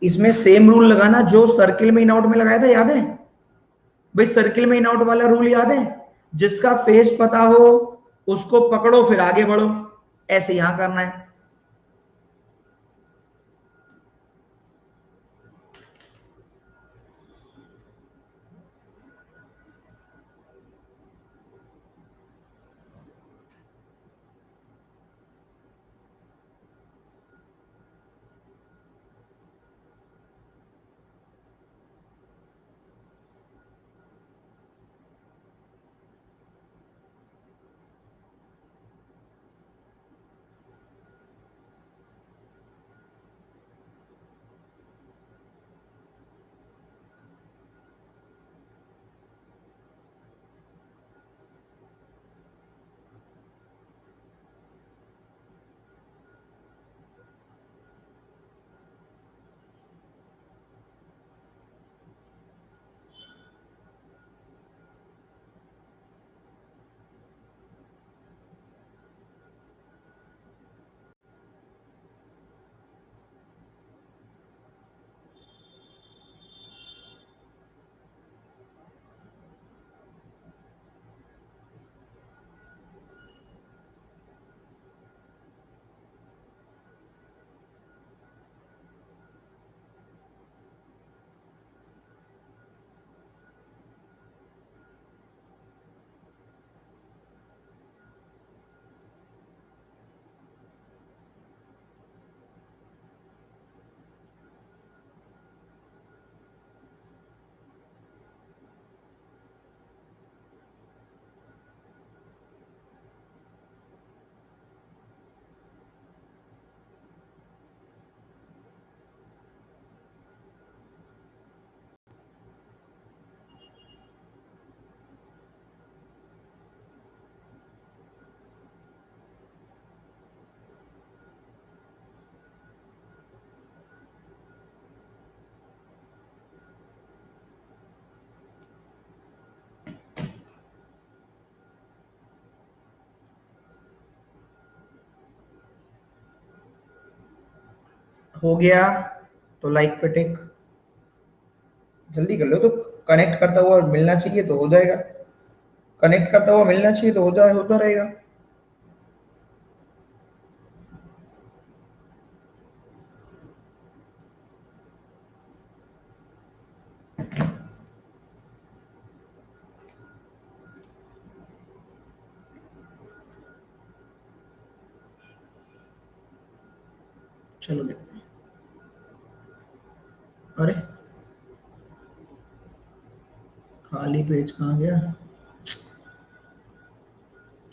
इसमें सेम रूल लगाना जो सर्किल में इन आउट में लगाया था, याद है भाई? सर्किल में इन आउट वाला रूल याद है? जिसका फेस पता हो उसको पकड़ो फिर आगे बढ़ो, ऐसे यहां करना है। हो गया तो लाइक पे टिक, जल्दी कर लो। तो कनेक्ट करता हुआ मिलना चाहिए तो हो जाएगा, कनेक्ट करता हुआ मिलना चाहिए तो होता रहेगा। चलो देखते हैं। अरे खाली पेज कहाँ गया?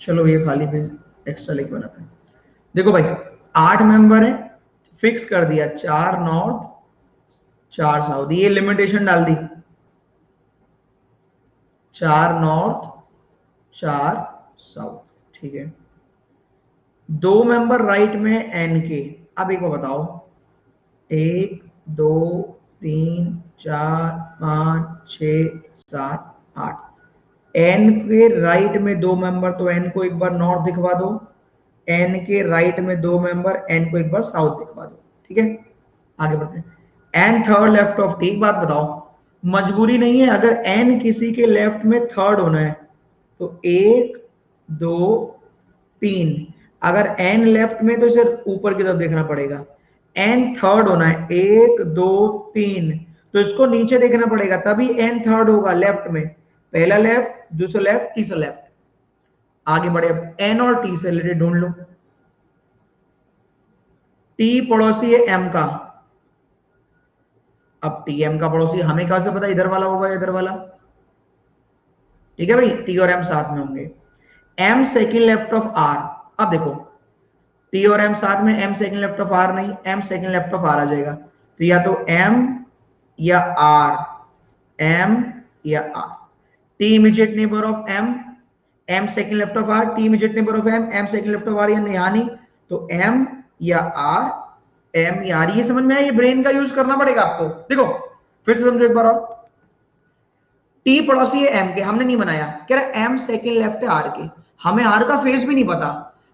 चलो ये खाली पेज एक्स्ट्रा लिख बनाते हैं। देखो भाई 8 मेंबर है, फिक्स कर दिया 4 नॉर्थ 4 साउथ, ये लिमिटेशन डाल दी 4 नॉर्थ 4 साउथ, ठीक है। 2 मेंबर राइट में एन के। अब एक बार बताओ, 1 2 3 4 5 6 7 8, एन के राइट में 2 मेंबर तो एन को एक बार नॉर्थ दिखवा दो, एन के राइट में 2 मेंबर एन को एक बार साउथ दिखवा दो, ठीक है। आगे बढ़ते हैं। N third left of T. एक बात बताओ, मजबूरी नहीं है, अगर एन किसी के लेफ्ट में थर्ड होना है तो 1 2 3, अगर एन लेफ्ट में तो सिर्फ ऊपर की तरफ देखना पड़ेगा। एन थर्ड होना है 1 2 3, तो इसको नीचे देखना पड़ेगा तभी एन थर्ड होगा लेफ्ट में। पहला लेफ्ट, दूसरा लेफ्ट, तीसरा लेफ्ट। आगे बढ़े, अब एन और टी से रिलेटेड ढूंढ लो। टी पड़ोसी है एम का, अब टी एम का पड़ोसी, हमें कहां से पता इधर वाला होगा या इधर वाला? ठीक है भाई, टी और एम साथ में होंगे। M second left of R. अब देखो टी और एम साथ में, M second left of R नहीं, M second left of R आ जाएगा। तो या तो एम या आर, एम या R. T immediate neighbour of M, m second left of r, t immediate neighbour of m second left of r या नहीं, तो m या r, m या r, ये समझ में आया? ये ब्रेन का यूज करना पड़ेगा आपको। देखो फिर से समझो एक बार और, t पड़ोसी है m के, हमने नहीं बनाया, कह रहा m सेकंड लेफ्ट है r के, हमें r का फेस भी नहीं पता,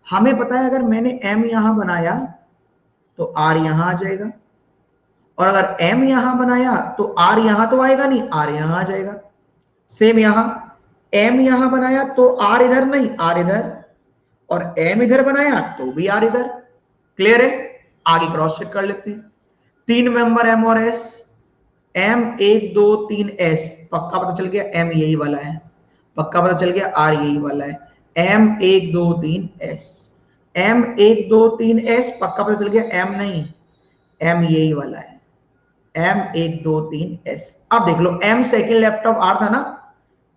हमें पता है अगर मैंने m यहां बनाया तो r यहां आ जाएगा, और अगर m यहां बनाया तो r यहां तो आएगा नहीं, r यहां आ जाएगा। सेम यहां m यहां बनाया तो r इधर नहीं, r इधर, और m इधर बनाया तो भी r इधर। क्लियर है? आगे क्रॉस चेक कर लेते हैं। तीन मेंबर m और s, m 1 2 3 s, पक्का पता चल गया m यही वाला है, पक्का पता चल गया r यही वाला है, m 1 2 3 s, m 1 2 3 s, पक्का पता चल गया m नहीं, m यही वाला है, m 1 2 3 s। अब देख लो m second left of r था ना,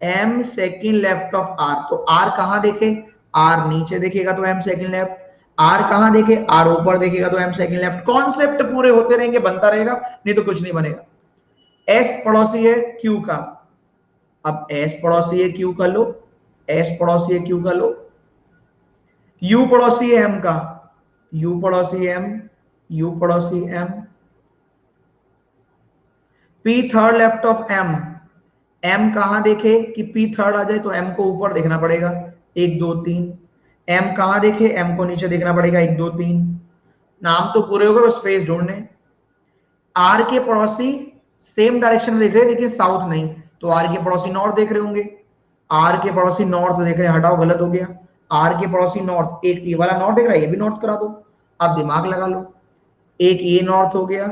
m second left of r, तो r कहां देखे, r नीचे देखेगा तो m सेकंड लेफ्ट, r कहां देखे, r ऊपर देखेगा तो m सेकंड लेफ्ट। कॉन्सेप्ट पूरे होते रहेंगे, बनता रहेगा, नहीं तो कुछ नहीं बनेगा। s पड़ोसी है q का, अब s पड़ोसी है q का लो, s पड़ोसी है q का लो, u पड़ोसी है m का, u पड़ोसी है m, u पड़ोसी है m, p third left of m, m कहां देखे कि p थर्ड आ जाए, तो m को ऊपर देखना पड़ेगा, 1 2 3, m कहां देखे, m को नीचे देखना पड़ेगा, 1 2 3। नाम तो पूरे हो गए, बस फेस ढूंढने। r के पड़ोसी सेम डायरेक्शन में देख रहे हैं लेकिन साउथ नहीं, तो r के पड़ोसी नॉर्थ देख रहे होंगे, r के पड़ोसी नॉर्थ देख रहे हैं, हटाओ गलत हो गया, r के पड़ोसी नॉर्थ, एक ये वाला नॉर्थ देख रहा है, ये भी नॉर्थ करा दो। अब दिमाग लगा लो, एक ये नॉर्थ हो गया,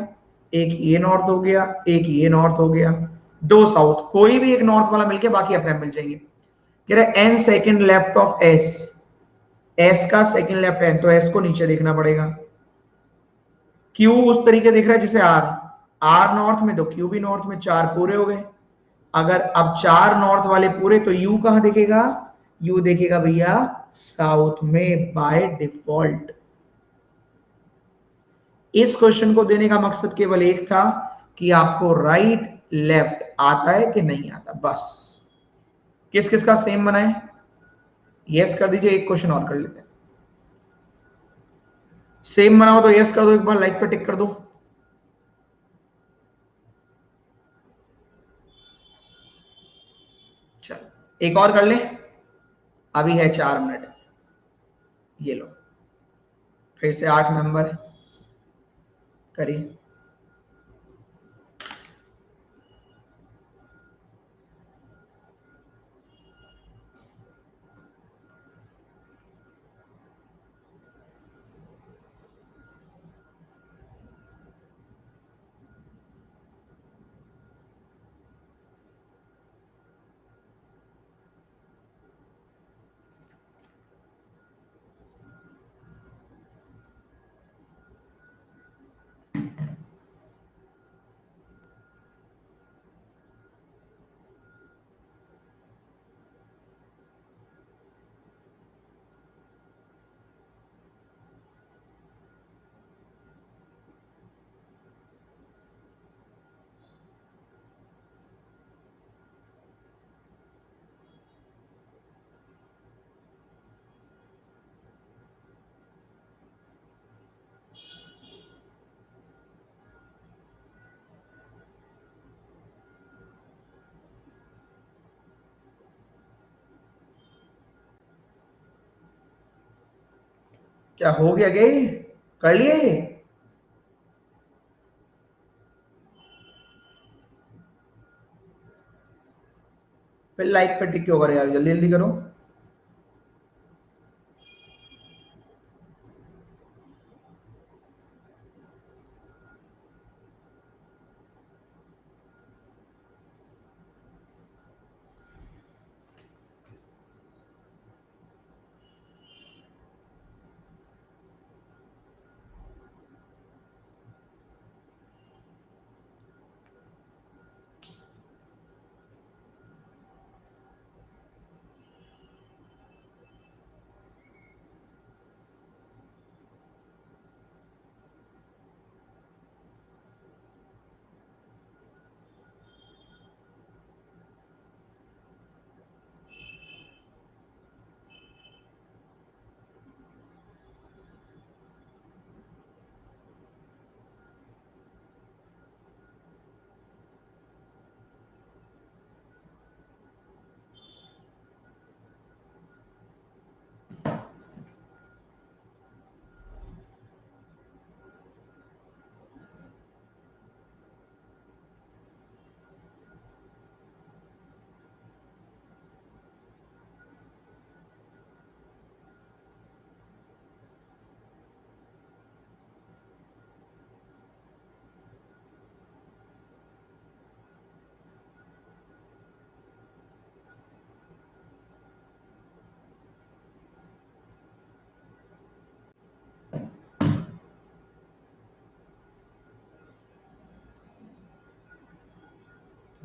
एक ये नॉर्थ हो गया, एक ये नॉर्थ हो गया, दो साउथ, कोई भी एक नॉर्थ वाला मिलके बाकी अपने आप मिल जाएंगे। कह रहे n second left of s, s का सेकंड लेफ्ट n, तो s को नीचे देखना पड़ेगा। q उस तरीके दिख रहा है जैसे r, r नॉर्थ में तो q भी नॉर्थ में, चार पूरे हो गए। अगर अब चार नॉर्थ वाले पूरे, तो u कहां देखेगा, u देखेगा भैया साउथ में बाय डिफॉल्ट। इस क्वेश्चन को देने का मकसद केवल एक था कि आपको राइट लेफ्ट आता है कि नहीं आता, बस। किस किस का सेम बनाए, यस कर दीजिए, एक क्वेश्चन और कर लेते हैं। सेम बनाओ तो यस कर दो, एक बार लाइक पे टिक कर दो। चलो एक और कर ले, अभी है 4 मिनट। ये लो, फिर से 8 मेंबर करिए। क्या हो गया, गए कर लिए? फिर लाइक पे टिक क्यों कर यार, जल्दी जल्दी करो।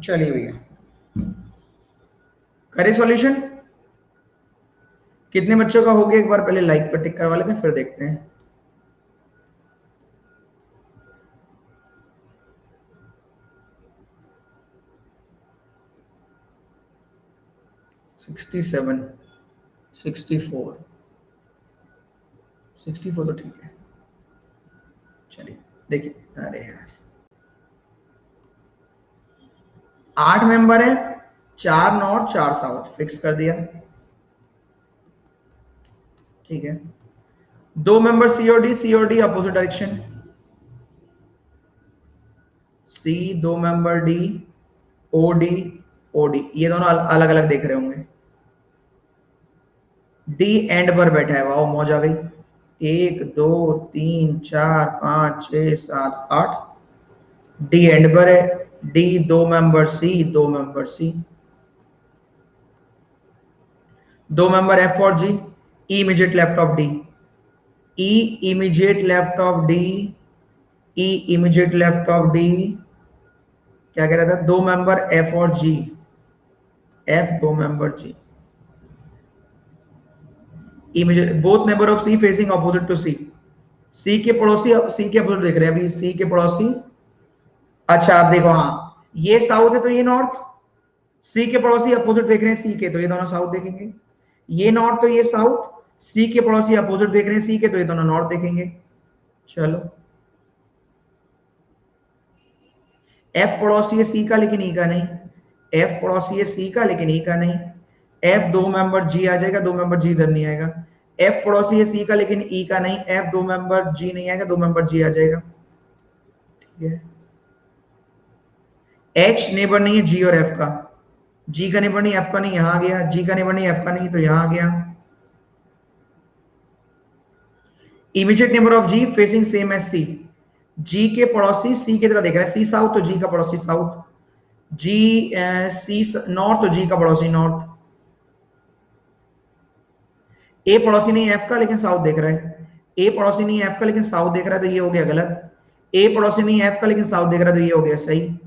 चलिए भैया करे सॉल्यूशन। कितने बच्चों का हो गया एक बार पहले लाइक पर टिक करवा लेते हैं, फिर देखते हैं। सिक्सटी 64 64 तो ठीक है। चलिए देखिए, अरे यार 8 मेंबर है, 4 नॉर्थ 4 साउथ फिक्स कर दिया, ठीक है। 2 मेंबर सी और D opposite direction, C 2 member D O D O D, ये दोनों अलग अलग देख रहे होंगे। डी एंड पर बैठा है, वाओ मौज आ गई। 1 2 3 4 5 6 7 8, डी एंड पर है। D 2 member C 2 member C, 2 member F और G, E immediate left of D, E immediate left of D, E immediate left of D. क्या कह रहा था? 2 मेंबर एफ और G, F 2 member G, immediate both neighbour of C facing opposite to C, C के पड़ोसी सी के opposite देख रहे हैं अभी, सी के पड़ोसी। अच्छा आप देखो, हाँ ये साउथ है तो ये नॉर्थ, सी के पड़ोसी अपोजिट देख रहे हैं सी के, तो ये दोनों साउथ देखेंगे। ये नॉर्थ तो ये साउथ, सी के पड़ोसी अपोजिट देख रहे हैं सी के, तो ये दोनों नॉर्थ देखेंगे। चलो एफ पड़ोसी है सी का लेकिन ई का नहीं, एफ पड़ोसी है सी का लेकिन ई का नहीं, एफ 2 मेंबर जी आ जाएगा, 2 मेंबर जी इधर नहीं आएगा। एफ पड़ोसी है सी का लेकिन ई का नहीं, एफ 2 मेंबर जी नहीं आएगा, 2 मेंबर जी आ जाएगा, ठीक है। एच नेबर नहीं है जी और एफ का, जी का नेबर नहीं एफ का नहीं, यहां आ गया, जी का नेबर नहीं एफ का नहीं तो यहां आ गया। Immediate neighbour of G facing same as C, G के पड़ोसी सी की तरह देख रहा है, सी साउथ तो जी का पड़ोसी साउथ, जी सी नॉर्थ तो जी का पड़ोसी नॉर्थ। ए पड़ोसी नहीं एफ का लेकिन साउथ देख रहा है, ए पड़ोसी नहीं एफ का लेकिन साउथ देख रहा है तो ये हो गया गलत। ए पड़ोसी नहीं एफ का लेकिन साउथ देख रहा है तो ये हो गया सही।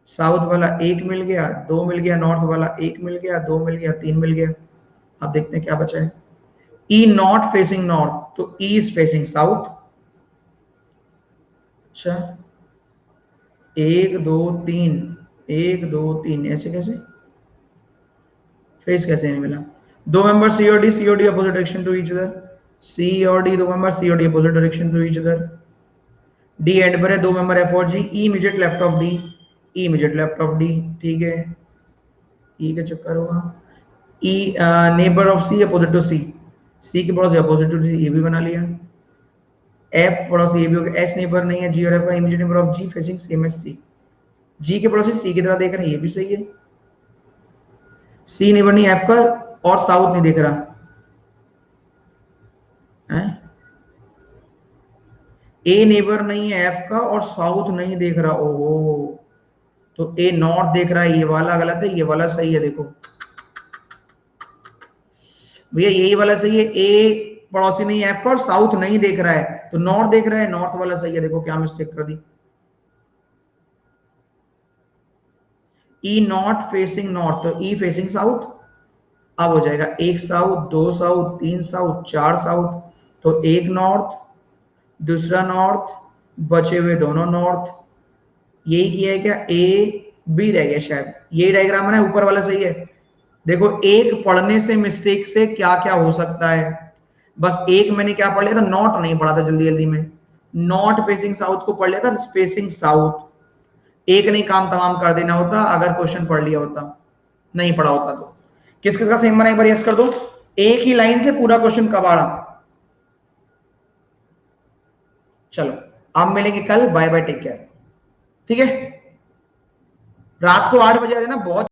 साउथ वाला 1 मिल गया, 2 मिल गया, नॉर्थ वाला 1 मिल गया, 2 मिल गया, 3 मिल गया। अब देखते हैं क्या बचा है। ई नॉट फेसिंग नॉर्थ तो ई इज फेसिंग साउथ। अच्छा 1 2 3, 1 2 3 ऐसे कैसे, फेस कैसे नहीं मिला? 2 मेंबर सी और D opposite direction to each other, C और डी 2 मेंबर सी और D opposite direction to each other. D end पर है, 2 मेंबर एफ और G, E immediate left of D, E immediate left of D, ठीक है। E का चक्कर हुआ। E neighbour of C opposite to C, C के पड़ोसी अपोजिट टू सी, ये भी बना लिया। एफ पड़ोसी ये भी हो गया, एच नेबर नहीं है जी और एफ का, immediate neighbour of G facing same as C, G के पड़ोसी सी की तरह देख रहे हैं, ये भी सही है। सी नेबर नहीं एफ का और साउथ नहीं देख रहा है, ए नेबर नहीं है एफ का और साउथ नहीं देख रहा, ओहो, तो ए नॉर्थ देख रहा है, ये वाला गलत है, ये वाला सही है। देखो भैया यही वाला सही है, ए पड़ोसी नहीं एफ का और साउथ नहीं देख रहा है तो नॉर्थ देख रहा है, नॉर्थ वाला सही है। देखो क्या मिस्टेक कर दी, ई नॉट फेसिंग नॉर्थ तो ई फेसिंग साउथ। अब हो जाएगा 1 साउथ 2 साउथ 3 साउथ 4 साउथ, तो एक नॉर्थ दूसरा नॉर्थ, बचे हुए दोनों नॉर्थ। यही किया है क्या? ए बी रह गया शायद, यही डायग्राम है ना, ऊपर वाला सही है। देखो एक पढ़ने से मिस्टेक से क्या क्या हो सकता है, बस एक मैंने क्या पढ़ लिया था, नॉट नहीं पढ़ा था जल्दी जल्दी में, नॉट फेसिंग साउथ को पढ़ लिया था, फेसिंग साउथ। एक नहीं काम तमाम कर देना होता अगर क्वेश्चन पढ़ लिया होता, नहीं पढ़ा होता तो। किस किस का सेम बना एक बार यस कर दो, एक ही लाइन से पूरा क्वेश्चन कबाड़ा। चलो अब मिलेंगे कल, बाय बाय टेक केयर, ठीक है। रात को 8 बजे आ जाना, बहुत